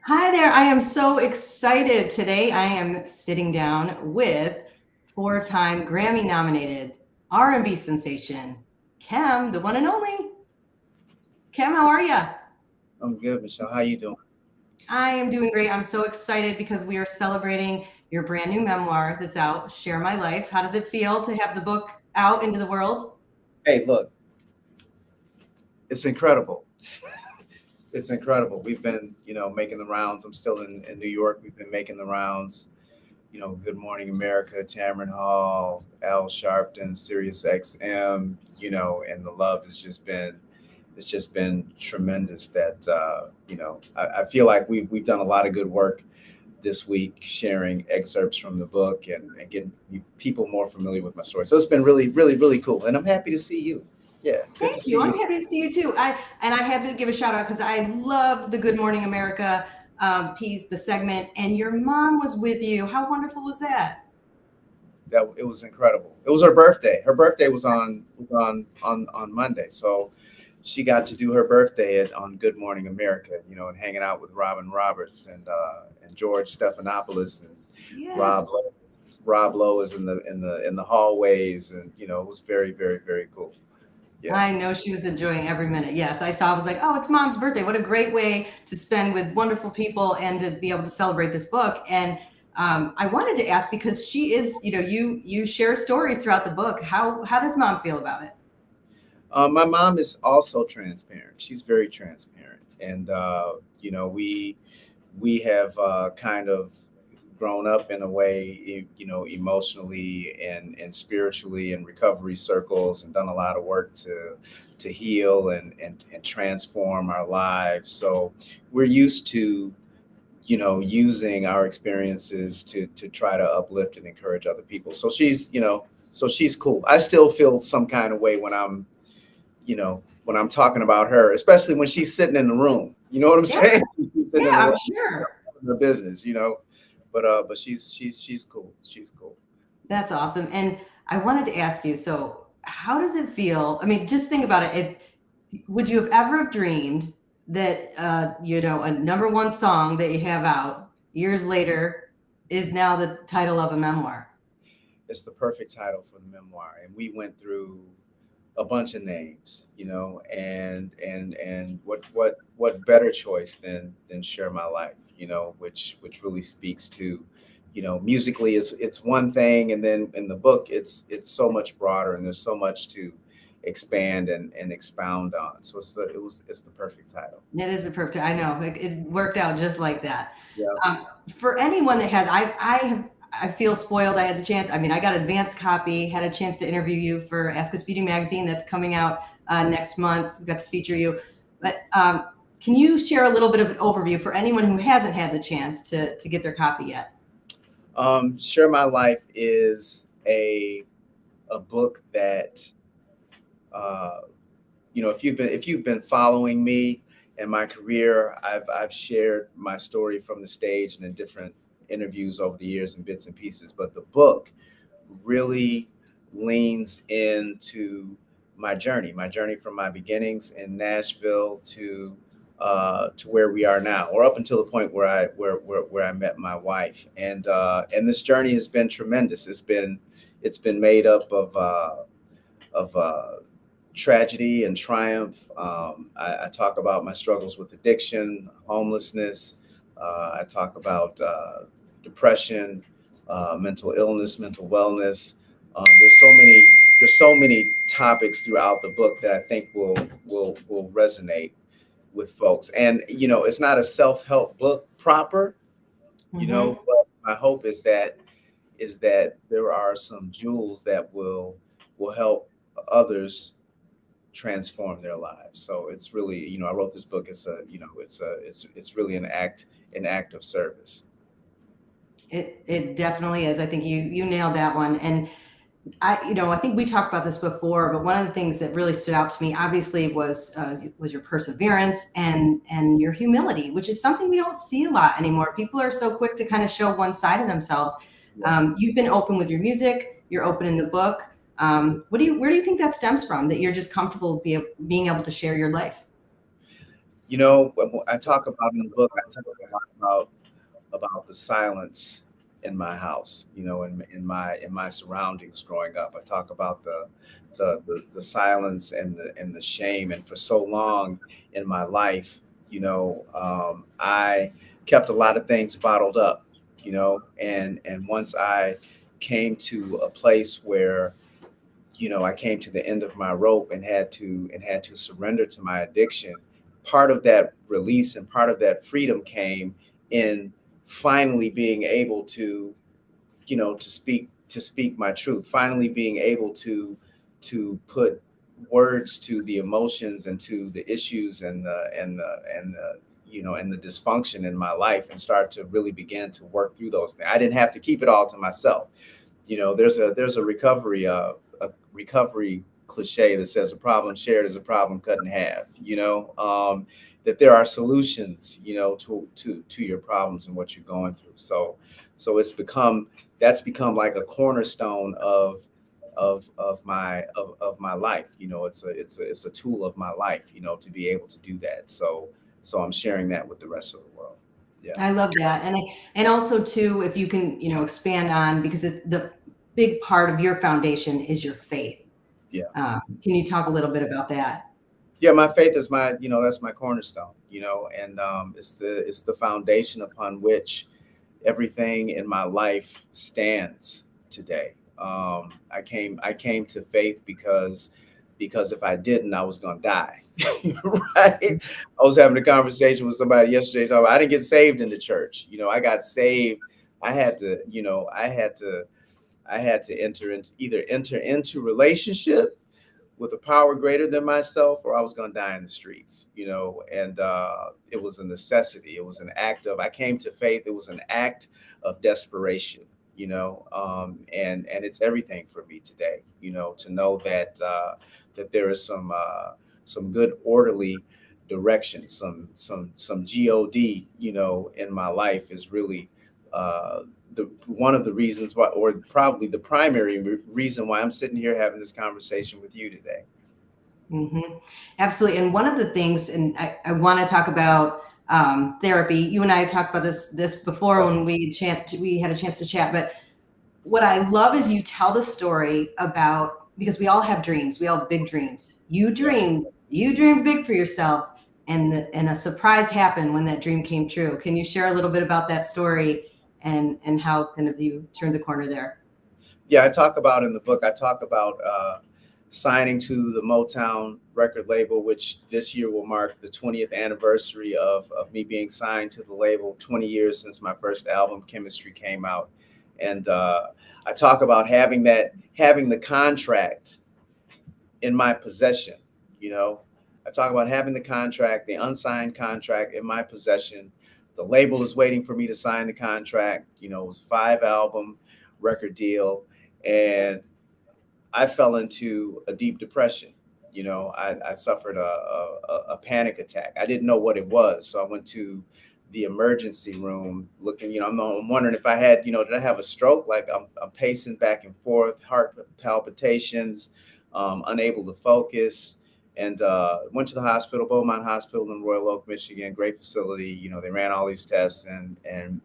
Hi there. I am so excited. Today I am sitting down with four-time Grammy nominated R&B sensation, Kem, the one and only. Kem, how are you? I'm good, Michelle. How you doing? I am doing great. I'm so excited because we are celebrating your brand new memoir that's out, Share My Life. How does it feel to have the book out into the world? Hey, look, it's incredible. It's incredible. We've been, making the rounds. I'm still in New York. We've been making the rounds. Good Morning America, Tamron Hall, Al Sharpton, Sirius XM. And the love it's just been tremendous. That I feel like we've done a lot of good work this week, sharing excerpts from the book and getting people more familiar with my story. So it's been really, really, really cool. And I'm happy to see you. Yeah, good to Thank see you. I'm you. happy to see you too. I have to give a shout out because I loved the Good Morning America piece, the segment, and your mom was with you. How wonderful was that? That it was incredible. It was her birthday. Her birthday was on Monday. So she got to do her birthday on Good Morning America, and hanging out with Robin Roberts and George Stephanopoulos and Rob Yes. Lowe. Rob Lowe is in the hallways, and it was very, very, very cool. Yeah. I know she was enjoying every minute. Yes, I saw. I was like, "Oh, it's mom's birthday! What a great way to spend with wonderful people and to be able to celebrate this book." And I wanted to ask because she is, you share stories throughout the book. How does mom feel about it? My mom is also transparent. She's very transparent, and we have kind of grown up in a way, emotionally and spiritually in recovery circles, and done a lot of work to heal and transform our lives. So we're used to using our experiences to try to uplift and encourage other people. So she's cool. I still feel some kind of way when I'm talking about her, especially when she's sitting in the room. You know what I'm Yeah, saying? She's sitting yeah, in the I'm room, sure. her business. But she's cool. She's cool. That's awesome. And I wanted to ask you, so how does it feel? I mean, just think about it. Would you have ever have dreamed that a number one song that you have out years later is now the title of a memoir? It's the perfect title for the memoir, and we went through a bunch of names, and what better choice than Share My Life, which really speaks to, musically is it's one thing, and then in the book it's so much broader, and there's so much to expand and expound on. So it's the perfect title. It is a perfect. I know it worked out just like that. Yeah. For anyone that has, I feel spoiled. I had the chance. I mean, I got an advance copy. Had a chance to interview you for Ask Us Beauty magazine that's coming out next month. We got to feature you. But can you share a little bit of an overview for anyone who hasn't had the chance to get their copy yet? Share My Life is a book that, uh, if you've been following me and my career, I've shared my story from the stage and in different interviews over the years and bits and pieces. But the book really leans into my journey from my beginnings in Nashville to where we are now, or up until the point where I met my wife. And this journey has been tremendous. It's been made up of tragedy and triumph. I talk about my struggles with addiction, homelessness. I talk about depression, mental illness, mental wellness. There's so many topics throughout the book that I think will resonate with folks. And it's not a self help book proper. Hmm. But my hope is that there are some jewels that will help others transform their lives. So it's really, I wrote this book. It's really an act of service. It definitely is. I think you nailed that one. And I think we talked about this before, but one of the things that really stood out to me, obviously, was your perseverance and your humility, which is something we don't see a lot anymore. People are so quick to kind of show one side of themselves. Yeah. You've been open with your music. You're open in the book. Where do you think that stems from? That you're just comfortable being able to share your life? You know, I talk about in the book, I talk a lot about the silence in my house, you know, in my surroundings growing up. I talk about the silence and the shame. And for so long in my life, you know, I kept a lot of things bottled up, you know, and once I came to a place where, you know, I came to the end of my rope and had to surrender to my addiction. Part of that release and part of that freedom came in finally being able to, you know, to speak my truth, finally being able to put words to the emotions and to the issues and the you know, and the dysfunction in my life, and start to really begin to work through those things. I didn't have to keep it all to myself. You know, there's a recovery cliche that says a problem shared is a problem cut in half. You know, that there are solutions, you know, to your problems and what you're going through. So it's become, that's become like a cornerstone of my life. You know, it's a tool of my life, you know, to be able to do that. So I'm sharing that with the rest of the world. Yeah. I love that. And also too, if you can, expand on, because the big part of your foundation is your faith. Yeah. Can you talk a little bit about that? Yeah, my faith is my, you know, that's my cornerstone, you know, and it's the foundation upon which everything in my life stands today. I came to faith because if I didn't, I was gonna die. Right? I was having a conversation with somebody yesterday talking about, I didn't get saved in the church. You know, I got saved. I had to, you know, I had to enter into relationship with a power greater than myself, or I was going to die in the streets, you know. And it was a necessity. It was an act of, I came to faith. It was an act of desperation, you know. And it's everything for me today, you know, to know that that there is some good orderly direction, some God, you know, in my life is really the one of the reasons why, or probably the primary reason why I'm sitting here having this conversation with you today. Hmm. Absolutely. And one of the things, and I want to talk about therapy. You and I talked about this before Yeah, when we had a chance to chat. But what I love is you tell the story about, because we all have dreams. We all have big dreams. yeah, You dreamed big for yourself, and a surprise happened when that dream came true. Can you share a little bit about that story and how kind of you turned the corner there? yeah. I talk about in the book. I talk about signing to the Motown record label, which this year will mark the 20th anniversary of me being signed to the label. 20 years since my first album, Chemistry, came out, and I talk about having the contract in my possession. You know, I talk about having the contract, the unsigned contract in my possession. The label is waiting for me to sign the contract. You know, it was a 5 album record deal, and I fell into a deep depression. You know, I suffered a panic attack. I didn't know what it was, so I went to the emergency room looking. You know, I'm wondering if I had, you know, did I have a stroke? Like I'm pacing back and forth, heart palpitations, unable to focus. And went to the hospital, Beaumont Hospital in Royal Oak, Michigan, great facility. You know, they ran all these tests, and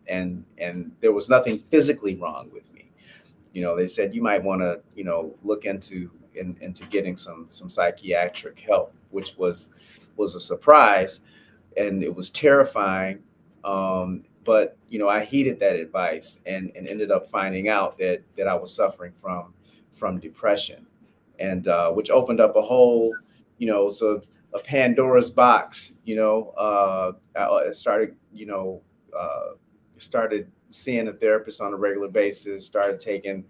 there was nothing physically wrong with me. You know, they said you might want to, you know, look into getting some psychiatric help, which was a surprise, and it was terrifying. But you know, I heeded that advice and ended up finding out that I was suffering from depression, and which opened up a whole, you know, so a Pandora's box. You know, I started, you know, started seeing a therapist on a regular basis, started taking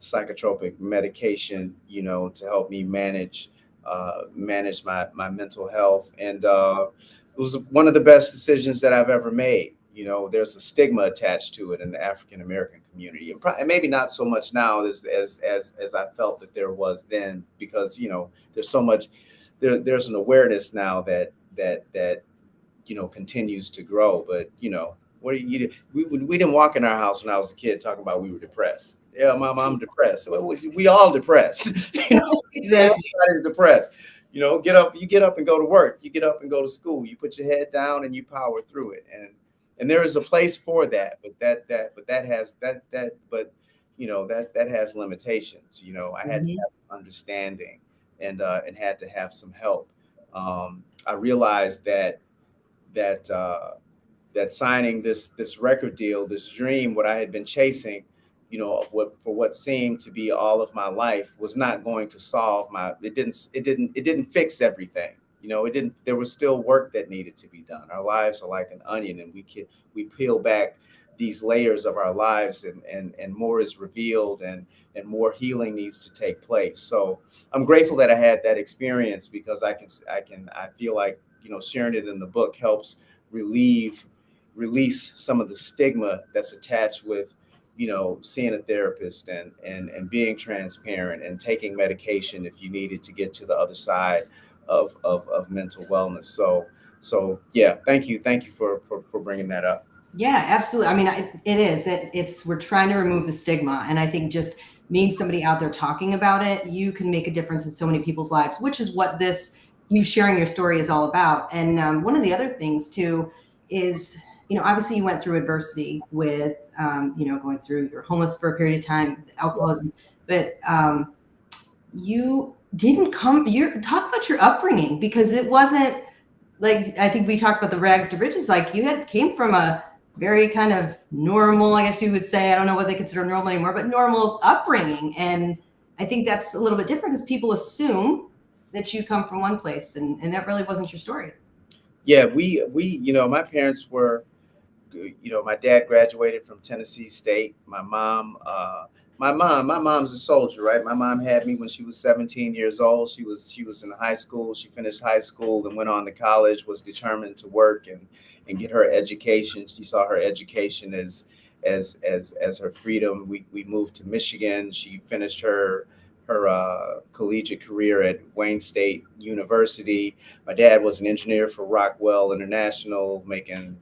psychotropic medication, you know, to help me manage my mental health. And it was one of the best decisions that I've ever made. You know, there's a stigma attached to it in the African American community, and maybe not so much now as I felt that there was then, because you know there's so much there's an awareness now that you know continues to grow. But you know, we didn't walk in our house when I was a kid talking about we were depressed. Yeah, mom, I'm depressed. Well, we all depressed. You know, Exactly. everybody's depressed. you get up and go to work, you get up and go to school, you put your head down and you power through it. And there is a place for that, but that has but that has limitations. I had to Mhm. have understanding and had to have some help. I realized that that signing this record deal, this dream, what I had been chasing, what seemed to be all of my life, was not going to solve my. It didn't fix everything. It didn't. There was still work that needed to be done. Our lives are like an onion, and we peel back these layers of our lives, and more is revealed, and more healing needs to take place. So I'm grateful that I had that experience, because I feel like sharing it in the book helps relieve release some of the stigma that's attached with seeing a therapist, and being transparent, and taking medication if you needed to get to the other side of mental wellness. So yeah, thank you for bringing that up. Yeah, absolutely. I mean, it is that we're trying to remove the stigma. And I think just being somebody out there talking about it, you can make a difference in so many people's lives, which is what you sharing your story is all about. And one of the other things too is, obviously you went through adversity with, going through, you're homeless for a period of time, alcoholism, but you didn't talk about your upbringing, because it wasn't like, I think we talked about the rags to riches, like came from a very kind of normal, I guess you would say, I don't know what they consider normal anymore, but normal upbringing. And I think that's a little bit different, because people assume that you come from one place, and that really wasn't your story. Yeah, we my parents were, my dad graduated from Tennessee State. My mom's a soldier, right? My mom had me when she was 17 years old. She was in high school. She finished high school and went on to college. Was determined to work and get her education. She saw her education as her freedom. We moved to Michigan. She finished her collegiate career at Wayne State University. My dad was an engineer for Rockwell International, making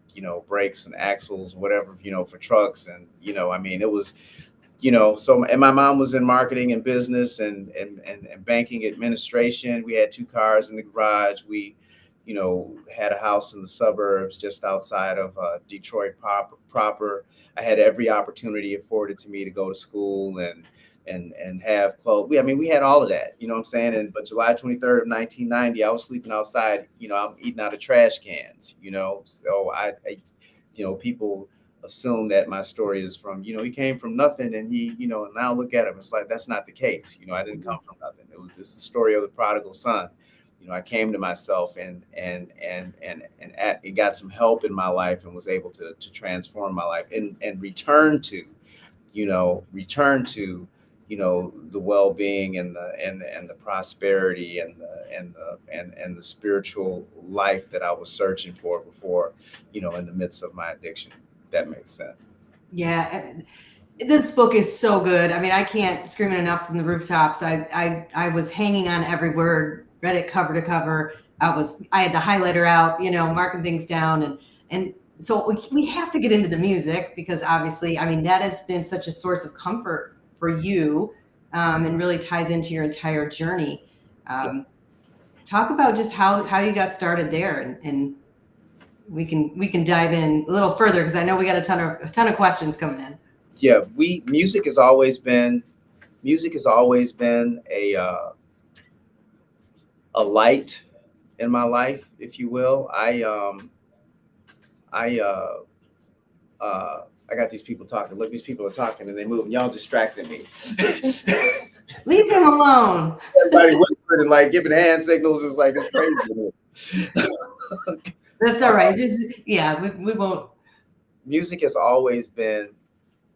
brakes and axles, whatever, for trucks. And I mean, it was, so, and my mom was in marketing and business, and banking administration. We had two cars in the garage. We had a house in the suburbs just outside of Detroit proper. I had every opportunity afforded to me to go to school and have clothes. We had all of that, you know what I'm saying? But July 23rd of 1990, I was sleeping outside, I'm eating out of trash cans, so people assume that my story is from, he came from nothing, and and now look at him. It's like, that's not the case. I didn't come from nothing. It was just the story of the prodigal son. I came to myself, and got some help in my life, and was able to transform my life, and return to the well-being, and the prosperity, and the spiritual life that I was searching for before, in the midst of my addiction. If that makes sense. Yeah. This book is so good. I mean, I can't scream it enough from the rooftops. I was hanging on every word, read it cover to cover. I had the highlighter out, marking things down, and so we have to get into the music, because obviously, I mean, that has been such a source of comfort for you, and really ties into your entire journey. Yeah. Talk about just how you got started there, and we can dive in a little further, because I know we got a ton of questions coming in. Yeah, music has always been a light in my life, if you will. I got these people talking. Look, these people are talking and they move, and y'all distracting me. Leave him alone. Everybody whispering and like giving hand signals is like, it's crazy. That's all right. Just, yeah, we won't. Music has always been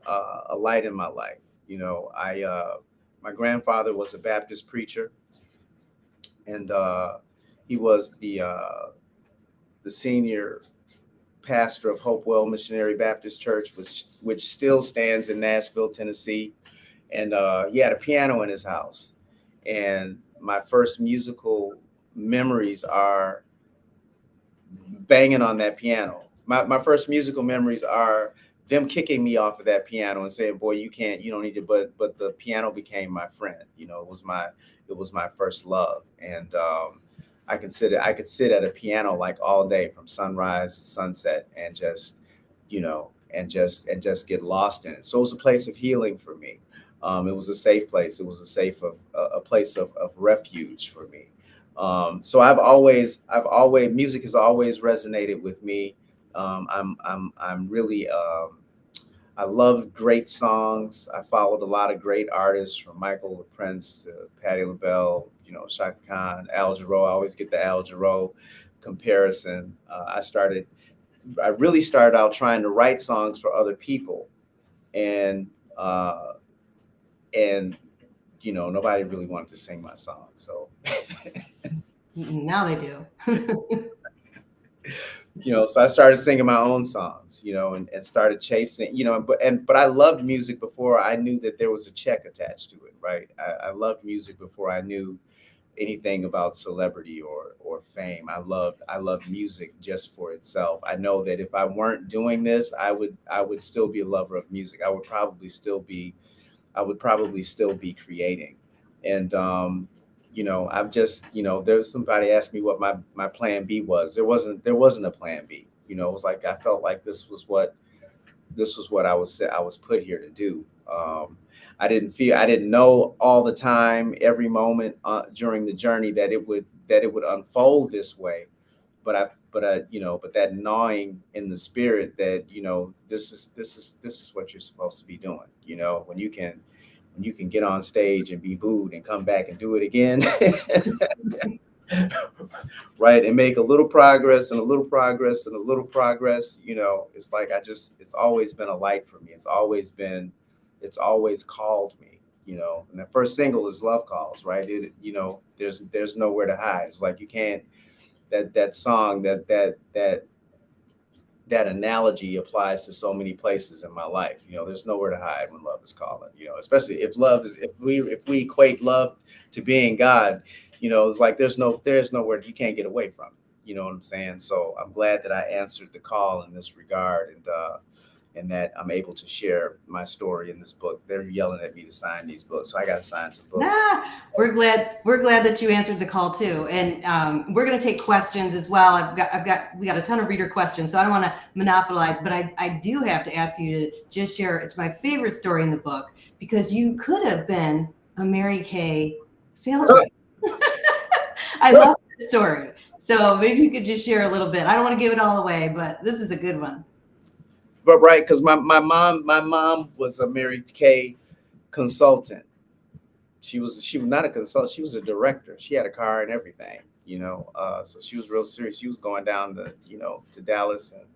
a light in my life. My grandfather was a Baptist preacher, and he was the senior pastor of Hopewell Missionary Baptist Church, which still stands in Nashville, Tennessee. And he had a piano in his house. And my first musical memories are banging on that piano. My first musical memories are them kicking me off of that piano and saying, "Boy, you don't need to." But the piano became my friend. It was my first love, and I could sit at a piano like all day from sunrise to sunset and just, and just get lost in it. So it was a place of healing for me. It was a safe place. It was a place of refuge for me. So I've always music has always resonated with me. I'm really I love great songs. I followed a lot of great artists from Michael the Prince to Patti LaBelle, Shaka Khan, Al Jarreau. I always get the Al Jarreau comparison. I really started out trying to write songs for other people, and uh, and nobody really wanted to sing my songs. So Now they do. so I started singing my own songs, and started chasing, but I loved music before I knew that there was a check attached to it, right? I loved music before I knew anything about celebrity or fame. I loved music just for itself. I know that if I weren't doing this, I would still be a lover of music. I would probably still be creating. And I've just, there's somebody asked me what my plan B was. There wasn't a plan B. It was like I felt like this was what I was put here to do. I didn't know all the time, every moment during the journey that it would unfold this way. But that gnawing in the spirit that this is what you're supposed to be doing. When you can get on stage and be booed and come back and do it again, right, and make a little progress and a little progress and a little progress. It's like it's always been a light for me. It's always called me. And the first single is Love Calls, right? There's nowhere to hide. It's like you can't that song that analogy applies to so many places in my life. There's nowhere to hide when love is calling. Especially if we equate love to being God. It's like there's nowhere you can't get away from it. You know what I'm saying? So I'm glad that I answered the call in this regard, and that I'm able to share my story in this book. They're yelling at me to sign these books, so I got to sign some books. We're glad that you answered the call too, and we're going to take questions as well. We got a ton of reader questions, so I don't want to monopolize, but I do have to ask you to just share. It's my favorite story in the book because you could have been a Mary Kay salesman. I love this story, so maybe you could just share a little bit. I don't want to give it all away, but this is a good one. But right, because my mom was a Mary Kay consultant. She was not a consultant. She was a director. She had a car and everything. So she was real serious. She was going down to Dallas, and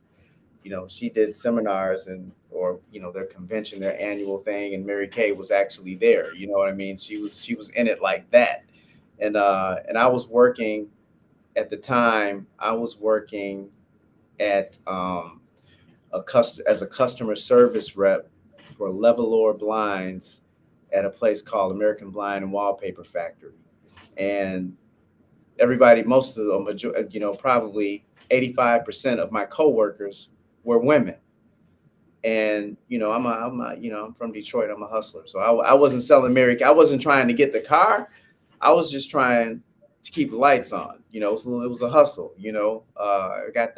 she did seminars or their convention, their annual thing, and Mary Kay was actually there. You know what I mean? She was in it like that, and I was working at the time. I was working at as a customer service rep for Levalor Blinds at a place called American Blind and Wallpaper Factory. And most of them, probably 85% of my coworkers were women. And I'm from Detroit. I'm a hustler, so I wasn't selling Mary Kay. I wasn't trying to get the car. I was just trying to keep the lights on. It was a hustle. I got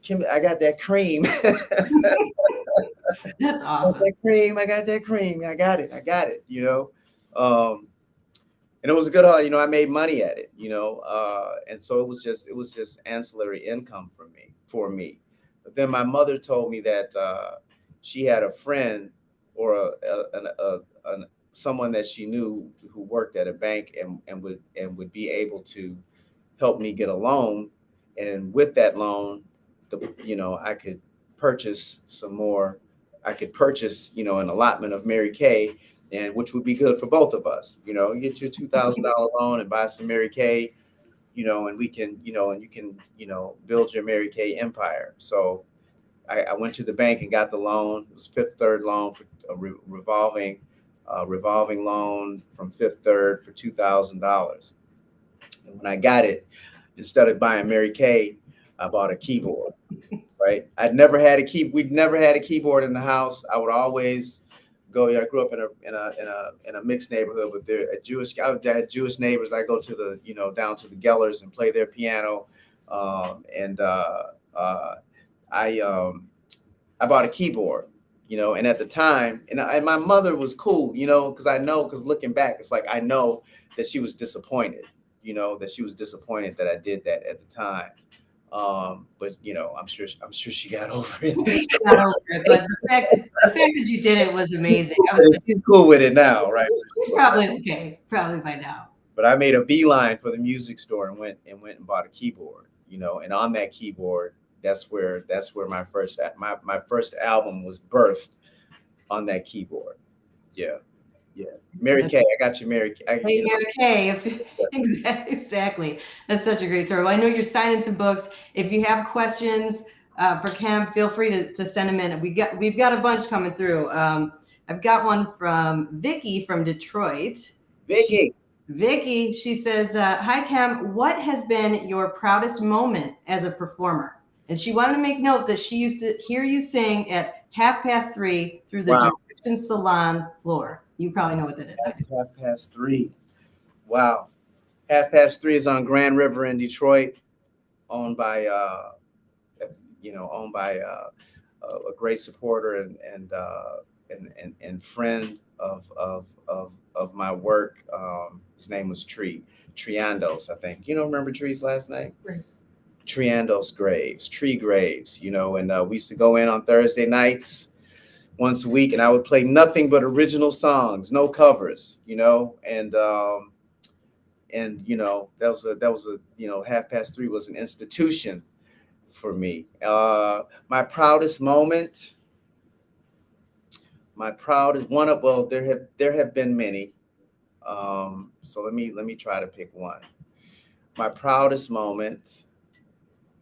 Kim, I got that cream. That's awesome. I got that cream. I got it. And it was a good, I made money at it, and so it was just ancillary income for me. But then my mother told me that she had a friend or someone that she knew who worked at a bank and would be able to help me get a loan, and with that loan, I could purchase some more. I could purchase, an allotment of Mary Kay, and which would be good for both of us. You get your $2,000 loan and buy some Mary Kay, and we can, and you can, build your Mary Kay empire. So I went to the bank and got the loan. It was Fifth Third loan for a revolving loan from Fifth Third for $2,000. And when I got it, instead of buying Mary Kay, I bought a keyboard. right? We'd never had a keyboard in the house. I would always go. Yeah, I grew up in a mixed neighborhood with I had Jewish neighbors. I go to the down to the Gellers and play their piano, and I I bought a keyboard, and at the time, and my mother was cool, because looking back, it's like I know that she was disappointed, that she was disappointed that I did that at the time. But I'm sure she got over it. I think she got over it, but the fact that you did it was amazing. She's cool with it now, right? She's probably okay, probably by now. But I made a beeline for the music store and went and bought a keyboard, and on that keyboard, that's where my first album was birthed on that keyboard. Yeah. Yeah. Mary Kay, I got you, Mary Kay. Hey, Mary Kay, exactly. That's such a great story. Well, I know you're signing some books. If you have questions for Cam, feel free to send them in. We've got a bunch coming through. I've got one from Vicky from Detroit. Vicky, she says, "Hi Cam, what has been your proudest moment as a performer?" And she wanted to make note that she used to hear you sing at 3:30 through the Direction Salon floor. You probably know what that is. That's 3:30. Wow. 3:30 is on Grand River in Detroit, owned by a great supporter and friend of my work. His name was Triandos, I think. Remember Tree's last name? Triandos Graves, Tree Graves, and we used to go in on Thursday nights once a week, and I would play nothing but original songs, no covers, and that was a 3:30 was an institution for me. My proudest moment, there have been many. So let me try to pick one. My proudest moment,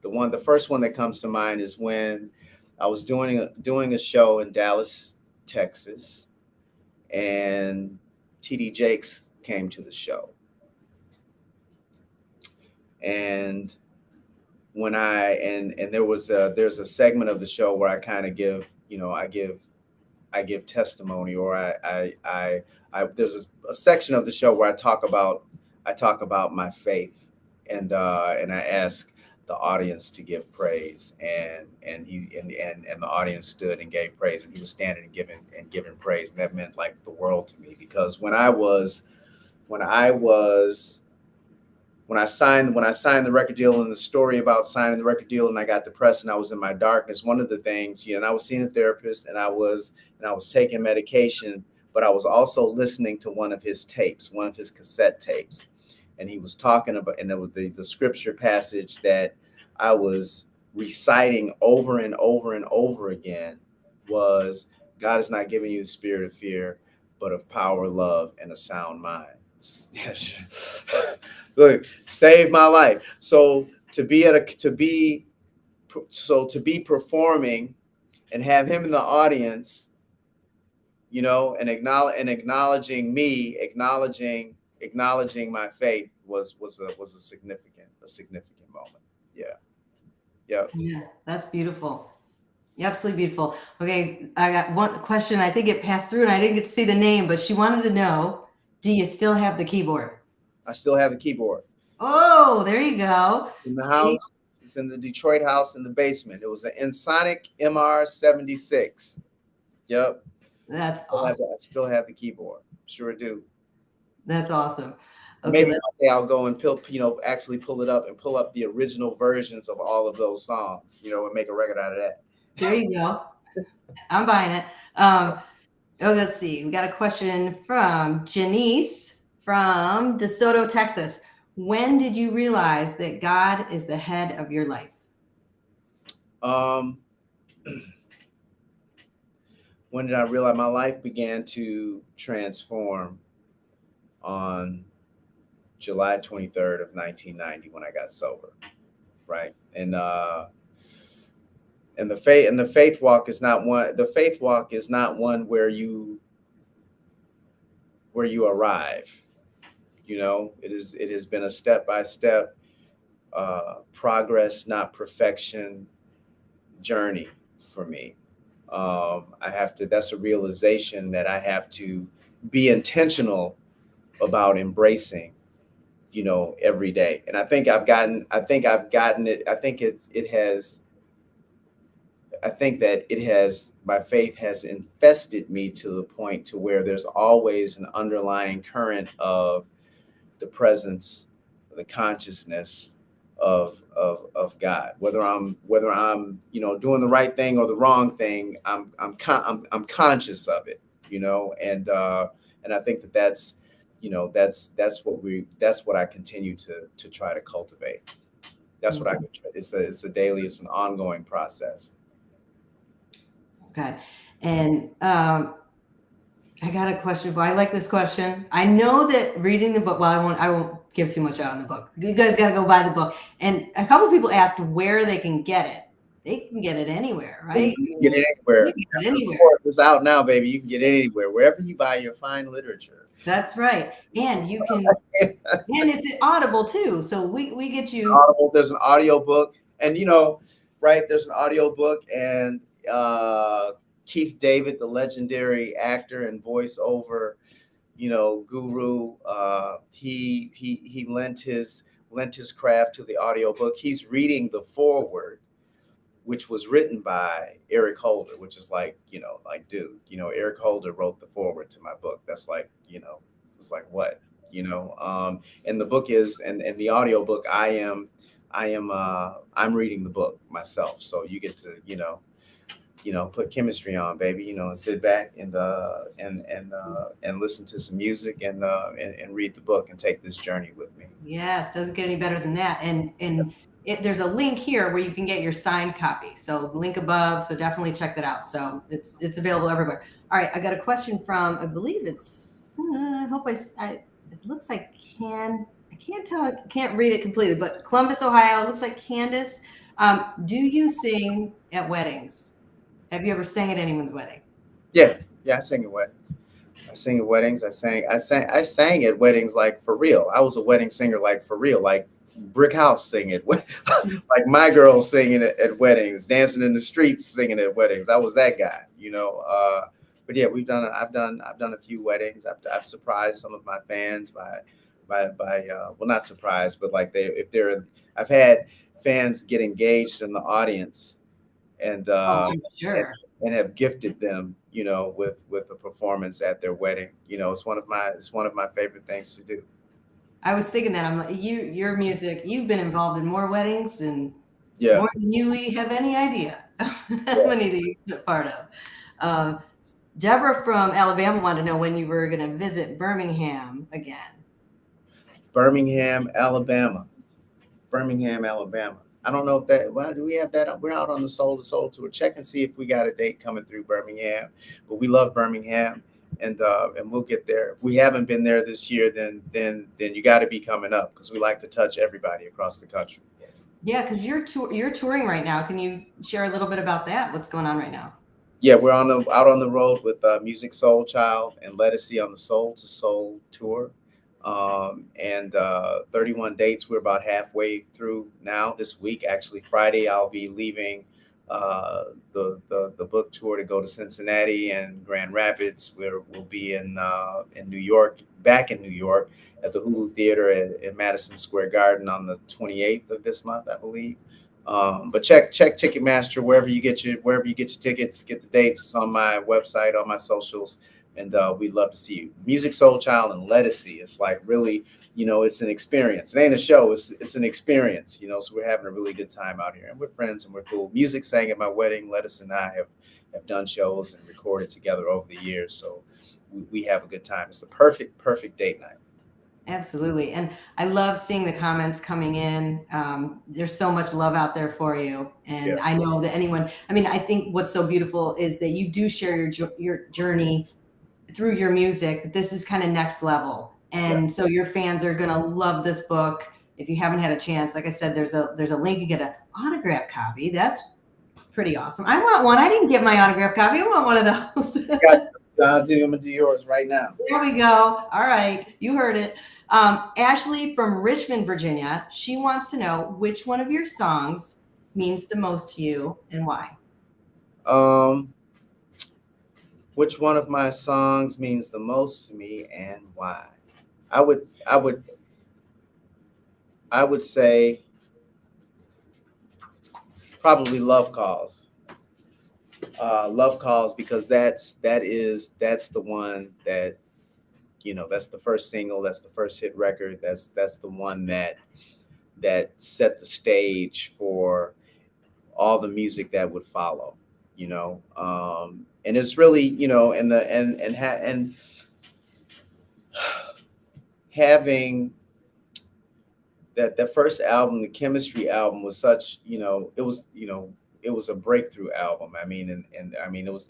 the first one that comes to mind is when I was doing a show in Dallas, Texas, and TD Jakes came to the show. And when there's a segment of the show where I kind of give, I give testimony, or I there's a section of the show where I talk about my faith, and I ask the audience to give praise, and the audience stood and gave praise, and he was standing and giving praise, and that meant like the world to me, because when I signed the record deal, and the story about signing the record deal, and I got depressed and I was in my darkness, one of the things, and I was seeing a therapist, and I was taking medication, but I was also listening to one of his cassette tapes. And he was talking about, and it was the scripture passage that I was reciting over and over and over again was, God has not given you the spirit of fear, but of power, love, and a sound mind. Look, saved my life. So to be performing and have him in the audience, and acknowledging me, acknowledging my faith was a significant moment. Yeah. That's beautiful. Absolutely beautiful. Okay, I got one question. I think it passed through and I didn't get to see the name, but she wanted to know, do you still have the keyboard? I still have the keyboard. Oh, there you go. In the house. It's in the Detroit house in the basement. It was an Ensoniq MR76. Yep. That's awesome. I still have the keyboard. Sure do. That's awesome. Okay, maybe one day I'll go and actually pull it up and pull up the original versions of all of those songs, and make a record out of that. There you go. I'm buying it. Let's see. We got a question from Janice from DeSoto, Texas. When did you realize that God is the head of your life? When did I realize my life began to transform? On July 23rd of 1990, when I got sober, right? And the faith walk is not one. The faith walk is not one where you arrive. It has been a step-by-step progress, not perfection, journey for me. I have to, that's a realization that I have to be intentional about embracing, every day. And I think I've gotten it. I think that my faith has infested me to the point to where there's always an underlying current of the presence, the consciousness of God. Whether I'm doing the right thing or the wrong thing, I'm conscious of it, and I think that that's what I continue to try to cultivate. That's what I can. It's an ongoing process. Okay. And I got a question. Well, I like this question. I know that reading the book, well, I won't give too much out on the book. You guys got to go buy the book. And a couple of people asked where they can get it. They can get it anywhere, right? You can get it anywhere. They can get it anywhere. It's out now, baby. You can get it anywhere, wherever you buy your fine literature. That's right. And you can, and it's Audible too. So we get you. Audible, there's an audio book, and right, there's an audio book, and Keith David, the legendary actor and voiceover, guru, he lent his craft to the audio book. He's reading the foreword, which was written by Eric Holder, which is like, dude, Eric Holder wrote the foreword to my book. That's like, it's like what, and the book is, and the audio book, I'm reading the book myself. So you get to, put chemistry on, baby, and sit back and listen to some music and read the book and take this journey with me. Yes, doesn't get any better than that. And there's a link here where you can get your signed copy. So link above. So definitely check that out. So it's available everywhere. All right, I got a question from, I believe it's. I hope it looks like I can't tell. I can't read it completely. But Columbus, Ohio. It looks like Candace. Do you sing at weddings? Have you ever sang at anyone's wedding? Yeah, I sing at weddings. I sang at weddings, like for real. I was a wedding singer, like for real, like Brick House singing, like my girls singing at weddings, dancing in the streets singing at weddings. I was that guy, But yeah, I've done a few weddings. I've surprised some of my fans by well, not surprised, but like I've had fans get engaged in the audience and sure. and have gifted them, with a performance at their wedding. It's one of my favorite things to do. I was thinking that I'm like, your music, you've been involved in more weddings and Yeah. more than you have any idea how many that you've been a part of. Deborah from Alabama wanted to know when you were going to visit Birmingham again. Birmingham, Alabama. I don't know if that. Why do we have that? We're out on the Soul to Soul tour. Check and see if we got a date coming through Birmingham. But we love Birmingham, and we'll get there. If we haven't been there this year, then you got to be coming up, because we like to touch everybody across the country. Yeah, because you're touring right now. Can you share a little bit about that? What's going on right now? Yeah, we're out on the road with Music Soul Child and Lettucey on the Soul to Soul tour. And 31 dates. We're about halfway through now. This week, actually, Friday, I'll be leaving the book tour to go to Cincinnati and Grand Rapids. We'll be in New York, back in New York at the Hulu Theater in Madison Square Garden on the 28th of this month, I believe. But check Ticketmaster wherever you get your tickets, get the dates. It's on my website, on my socials. And we'd love to see you. Music Soul Child and Lettucey. It's like really, it's an experience. It ain't a show. It's an experience, So we're having a really good time out here, and we're friends and we're cool. Music sang at my wedding. Lettucey and I have done shows and recorded together over the years. So we have a good time. It's the perfect date night. Absolutely. And I love seeing the comments coming in. There's so much love out there for you. And yeah. I know that I think what's so beautiful is that you do share your journey through your music. This is kind of next level. And so your fans are going to love this book. If you haven't had a chance, like I said, there's a link. You get an autograph copy. That's pretty awesome. I want one. I didn't get my autograph copy. I want one of those. I'll do yours right now. There we go. All right. You heard it. Ashley from Richmond, Virginia. She wants to know which one of your songs means the most to you and why? Um, which one of my songs means the most to me and why? I would I would I would say probably Love Calls. Love Calls, because that's the one that, that's the first single, that's the first hit record, that's the one that set the stage for all the music that would follow. And it's really, and the and having that first album, the Chemistry album, was such, it was a breakthrough album. I mean, and I mean, it was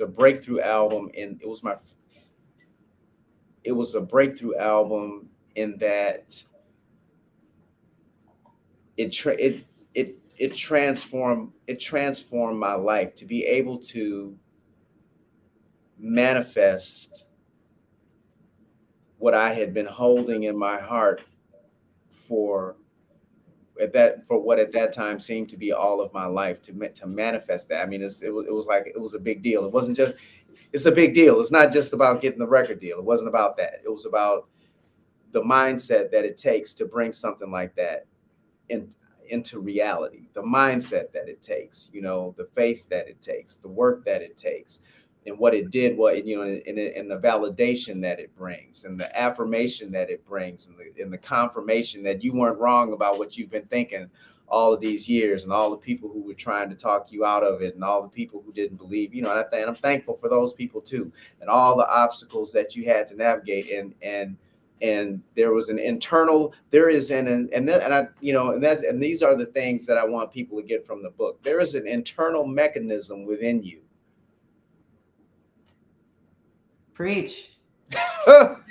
a breakthrough album, and it was a breakthrough album in that it transformed my life to be able to manifest what I had been holding in my heart for for what at that time seemed to be all of my life, to manifest that. I mean, it was like, it was a big deal. It wasn't just, it's a big deal. It's not just about getting the record deal. It wasn't about that. It was about the mindset that it takes to bring something like that in, into reality, the mindset that it takes, the faith that it takes, the work that it takes, and what it did, and the validation that it brings, and the affirmation that it brings, and the confirmation that you weren't wrong about what you've been thinking all of these years, and all the people who were trying to talk you out of it, and all the people who didn't believe, and I'm thankful for those people too, and all the obstacles that you had to navigate, and there was an internal, there is and I, and these are the things that I want people to get from the book. There is an internal mechanism within you. Preach.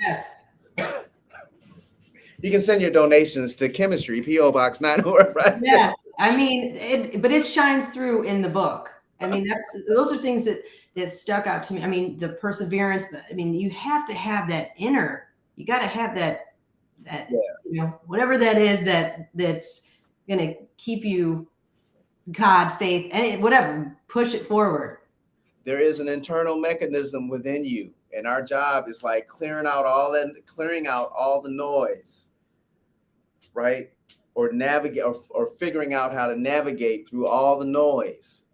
Yes. You can send your donations to Chemistry, P.O. Box 904, right? Yes. I mean, but it shines through in the book. I mean, those are things that stuck out to me. I mean, the perseverance, but I mean, you have to have that you got to have that, Yeah. Whatever that is, that's going to keep you, God, faith, and whatever, push it forward. There is an internal mechanism within you, and our job is like clearing out all the noise, right? Or navigate, or figuring out how to navigate through all the noise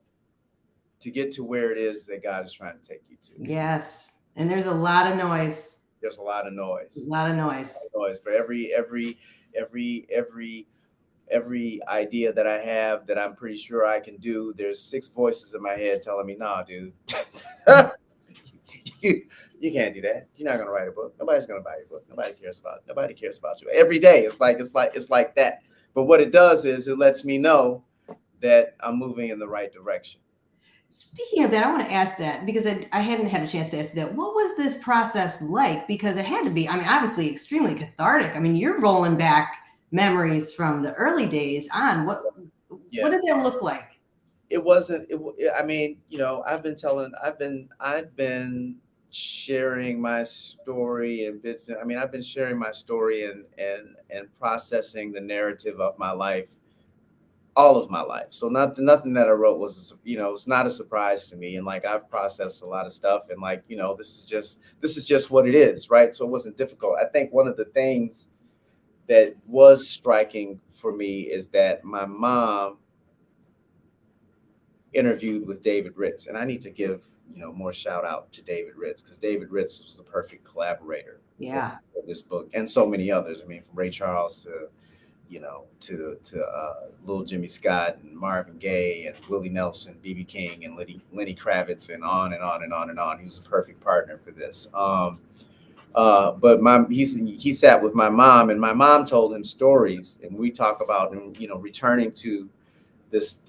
to get to where it is that God is trying to take you to. Yes. And there's a lot of noise. There's a lot of noise. A lot of noise. For every idea that I have that I'm pretty sure I can do, there's 6 voices in my head telling me, "Nah, dude, you can't do that. You're not gonna write a book. Nobody's gonna buy your book. Nobody cares about it. Nobody cares about you." Every day, it's like that. But what it does is it lets me know that I'm moving in the right direction. Speaking of that, I want to ask that because I hadn't had a chance to ask that. What was this process like? Because it had to be, I mean, obviously extremely cathartic. I mean, you're rolling back memories from the early days on. What did that look like? It wasn't, I mean, I've been sharing my story in bits. I mean, I've been sharing my story and processing the narrative of my life all of my life. So nothing that I wrote was, it's not a surprise to me. And like, I've processed a lot of stuff, and like, this is just what it is. Right. So it wasn't difficult. I think one of the things that was striking for me is that my mom interviewed with David Ritz, and I need to give, more shout out to David Ritz, because David Ritz was the perfect collaborator for this book, and so many others. I mean, from Ray Charles to Little Jimmy Scott and Marvin Gaye and Willie Nelson, B.B. King and Lenny Kravitz, and on and on and on and on. He was a perfect partner for this. But he sat with my mom, and my mom told him stories, and we talk about, returning to this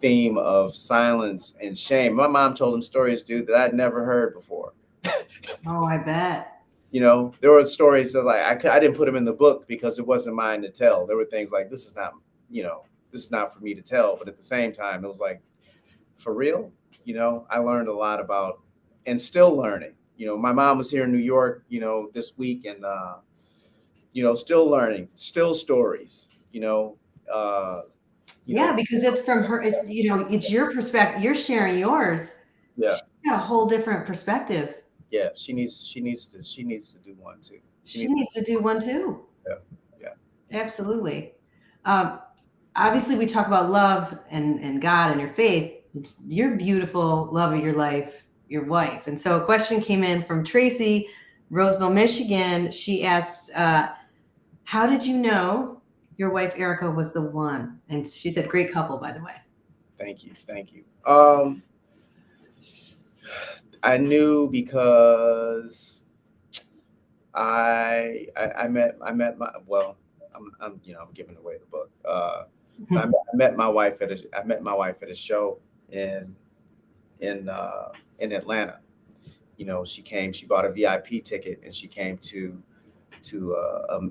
theme of silence and shame. My mom told him stories, dude, that I'd never heard before. Oh, I bet. There were stories that like I didn't put them in the book because it wasn't mine to tell. There were things like, this is not for me to tell. But at the same time, it was like, for real, I learned a lot about, and still learning. My mom was here in New York, this week, and still learning, still stories. you know, uh, you Yeah, know, because it's from her, it's, it's your perspective. You're sharing yours. yeah, She's got a whole different perspective. yeah. She needs to do one too. She She needs, needs to do one too. yeah, yeah. Absolutely. Um, Obviously, we talk about love and God and your faith. Your beautiful love of your life, your wife. And so a question came in from Tracy, Roseville, Michigan. She asks, how did you know your wife Erica was the one? And she said, great couple, by the way. Thank you, thank you. I knew because I met my well, I'm giving away the book. But I met my wife at a show in in uh, in Atlanta. She bought a VIP ticket and she came to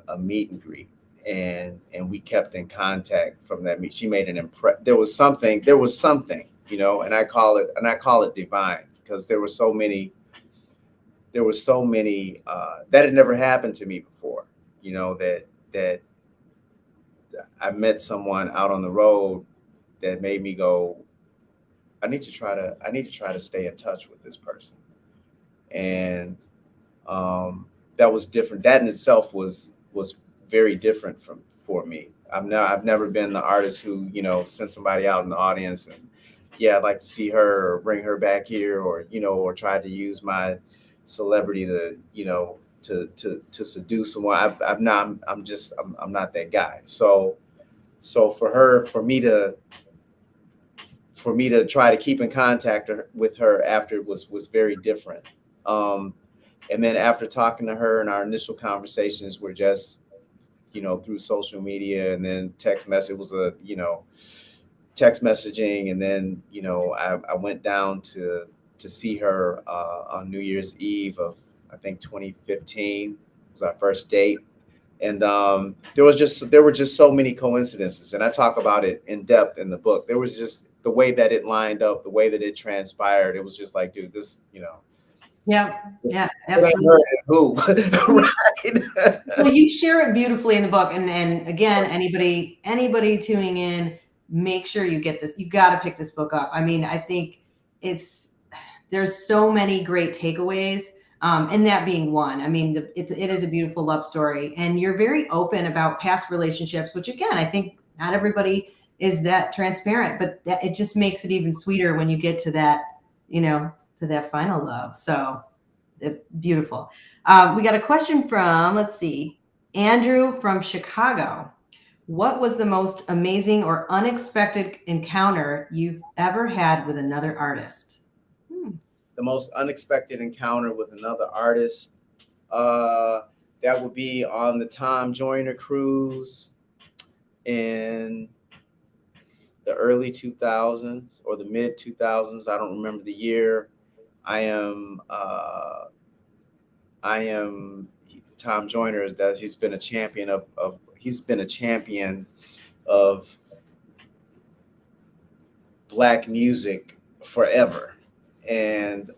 a meet and greet, and we kept in contact from that meet. She made an impress. There was something, and I call it divine because there were so many that had never happened to me before. That I met someone out on the road that made me go, I need to try to stay in touch with this person. And that was different. That in itself was very different from for me. I've never been the artist who sent somebody out in the audience and, yeah, I'd like to see her or bring her back here, or tried to use my celebrity to seduce someone. I've not. I'm not that guy. So for me to try to keep in contact with her after was very different. Um, and then after talking to her, and our initial conversations were just through social media, and then text message. It was text messaging, and then I went down to see her on New Year's Eve of, I think, 2015. It was our first date. And there were just so many coincidences, and I talk about it in depth in the book. There was just the way that it lined up, the way that it transpired. It was just like, dude, this, Yeah, yeah, it ain't absolutely. her, who, right? Well, you share it beautifully in the book, and again, anybody tuning in, make sure you get this. You got to pick this book up. I mean, I think it's there's so many great takeaways, and that being one. I mean, it is a beautiful love story, and you're very open about past relationships, which again, I think not everybody is that transparent, but it just makes it even sweeter when you get to that, to that final love. So beautiful. We got a question from, let's see, Andrew from Chicago. What was the most amazing or unexpected encounter you've ever had with another artist? The most unexpected encounter with another artist, uh, that would be on the Tom Joyner cruise in the early 2000s or the mid 2000s. I don't remember the year. I am I am Tom Joyner. That he's been a champion of he's been a champion of Black music forever, and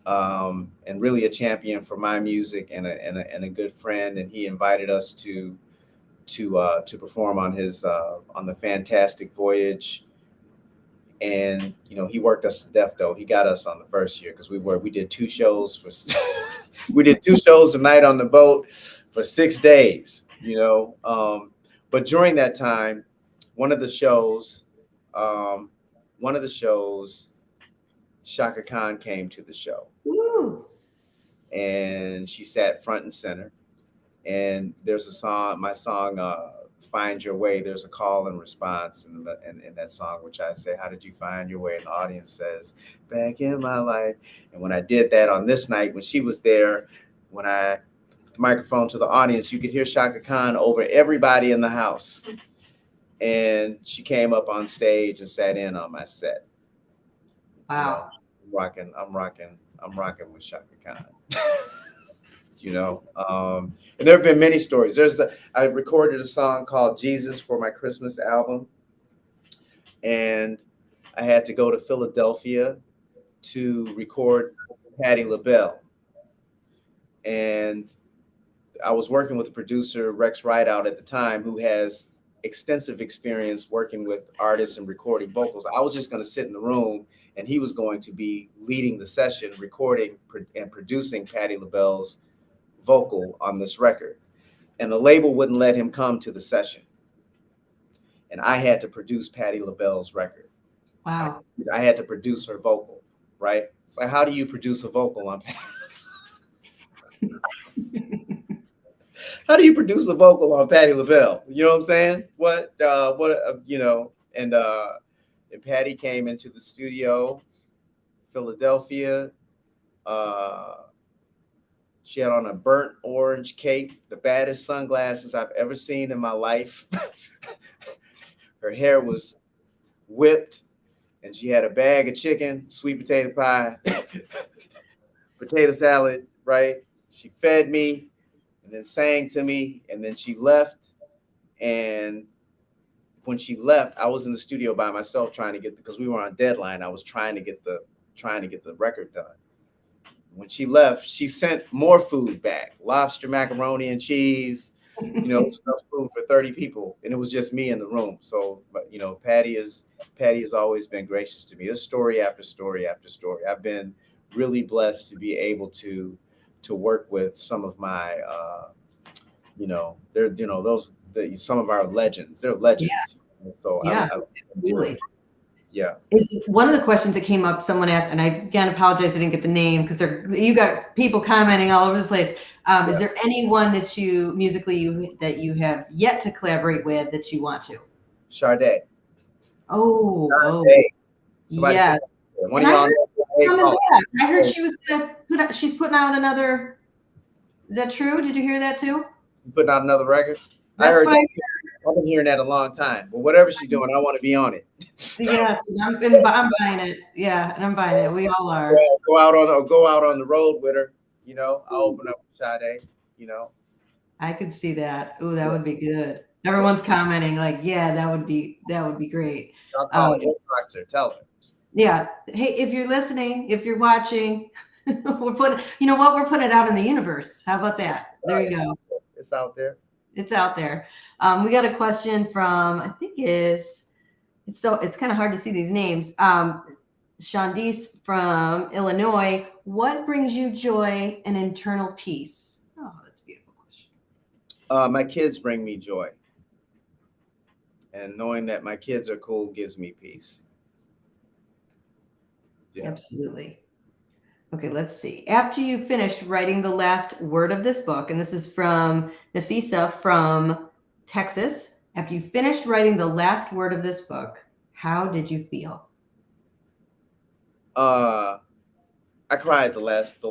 really a champion for my music, and a good friend. And he invited us to perform on the Fantastic Voyage. And he worked us to death, though. He got us on the first year because we did two shows for we did two shows a night on the boat for 6 days. But during that time, one of the shows, um, one of the shows, Shaka Khan came to the show, Woo. and she sat front and center. And there's a song, my song, "Find Your Way." There's a call and response in that song, which I say, "How did you find your way?" And the audience says, "Back in my life." And when I did that on this night, when she was there, when I put the microphone to the audience, you could hear Shaka Khan over everybody in the house. And she came up on stage and sat in on my set. Wow. I'm rocking with Shaka Khan. And there have been many stories. I recorded a song called "Jesus" for my Christmas album, and I had to go to Philadelphia to record Patti LaBelle. And I was working with the producer Rex Rideout at the time, who has extensive experience working with artists and recording vocals. I was just going to sit in the room, and he was going to be leading the session, recording and producing Patti LaBelle's vocal on this record. And the label wouldn't let him come to the session. And I had to produce Patti LaBelle's record. Wow. I had to produce her vocal, right? It's like, how do you produce a vocal on how do you produce a vocal on Patti LaBelle? You know what I'm saying? And Patti came into the studio, Philadelphia. She had on a burnt orange cape, the baddest sunglasses I've ever seen in my life. Her hair was whipped, and she had a bag of chicken, sweet potato pie, potato salad, right? She fed me and then sang to me, and then she left. And when she left, I was in the studio by myself trying to get because we were on deadline. I was trying to get the record done. When she left, she sent more food back: lobster, macaroni, and cheese. Enough food for 30 people, and it was just me in the room. So, but Patti has always been gracious to me. There's story after story after story. I've been really blessed to be able to work with some of my, some of our legends. They're legends. Yeah. So yeah, really. Yeah. Is one of the questions that came up, someone asked, and I again apologize I didn't get the name because you got people commenting all over the place. Is there anyone that that you have yet to collaborate with that you want to? Sade. Oh, yes. One of y'all. I heard she's putting out another. Is that true? Did you hear that too? Putting out another record? That's I heard what I've been hearing that a long time. But whatever she's doing, I want to be on it. Yes, I'm buying it. Yeah, and I'm buying it. We all are. Go out on the road with her. I'll open up with Sade. I could see that. Oh, that would be good. Everyone's commenting like, yeah, that would be great. I'll call her. Tell her. Yeah. Hey, if you're listening, if you're watching, we're putting it out in the universe. How about that? There you go. It's out there. It's out there. We got a question from, I think it's kind of hard to see these names. Shandice from Illinois. What brings you joy and internal peace? Oh, that's a beautiful question. My kids bring me joy. And knowing that my kids are cool gives me peace. Yeah. Absolutely. Okay, let's see. After you finished writing the last word of this book, and this is from Nafisa from Texas. After you finished writing the last word of this book, how did you feel? I cried the last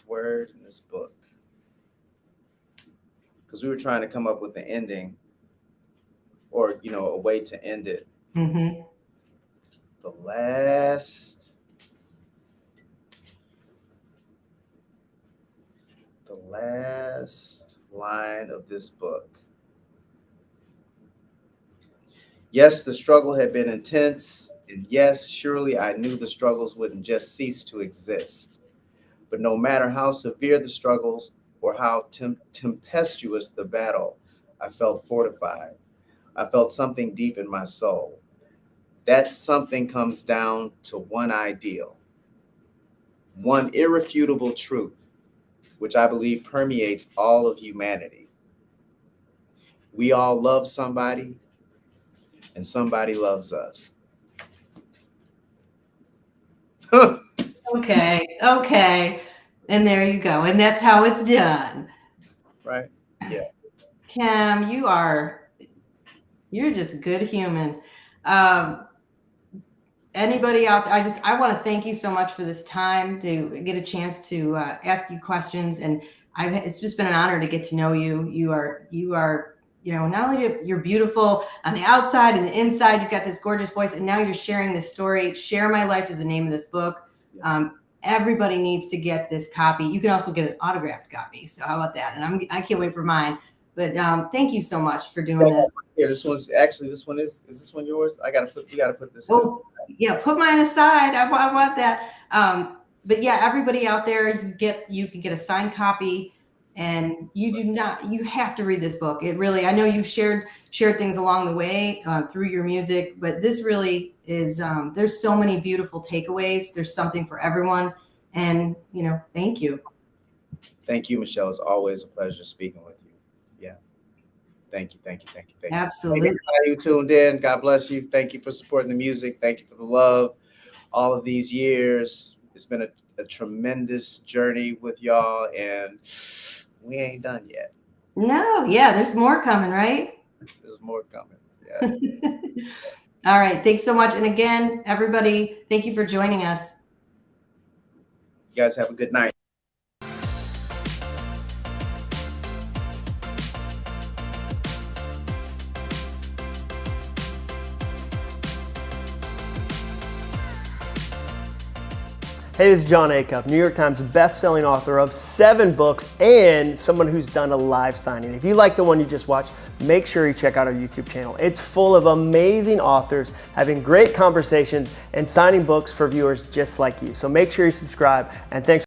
word in this book. Because we were trying to come up with an ending or, a way to end it. Mm-hmm. The last line of this book. Yes, the struggle had been intense, and yes, surely I knew the struggles wouldn't just cease to exist. But no matter how severe the struggles or how tempestuous the battle, I felt fortified. I felt something deep in my soul. That something comes down to one ideal, one irrefutable truth, which I believe permeates all of humanity. We all love somebody, and somebody loves us. Okay. And there you go. And that's how it's done. Right? Yeah. Kim, you're just a good human. Anybody out there, I want to thank you so much for this time to get a chance to ask you questions. And it's just been an honor to get to know you. You are, not only you're beautiful on the outside and the inside, you've got this gorgeous voice, and now you're sharing this story. Share My Life is the name of this book. Everybody needs to get this copy. You can also get an autographed copy. So how about that? And I can't wait for mine. But thank you so much for doing this. Yeah, this one is this one yours? You gotta put this. Oh, yeah, put mine aside. I want that. But yeah, everybody out there, you can get a signed copy, And you have to read this book. It really, I know you've shared things along the way through your music, but this really is, there's so many beautiful takeaways. There's something for everyone. And, thank you. Thank you, Michelle. It's always a pleasure speaking with you. Yeah. Thank you. Absolutely. Thank you, who tuned in. God bless you. Thank you for supporting the music. Thank you for the love all of these years. It's been a tremendous journey with y'all, and we ain't done yet. No, yeah, there's more coming, right? There's more coming. Yeah. All right. Thanks so much. And again, everybody, thank you for joining us. You guys have a good night. Hey, this is John Acuff, New York Times best-selling author of 7 books and someone who's done a live signing. If you like the one you just watched, make sure you check out our YouTube channel. It's full of amazing authors having great conversations and signing books for viewers just like you. So make sure you subscribe, and thanks.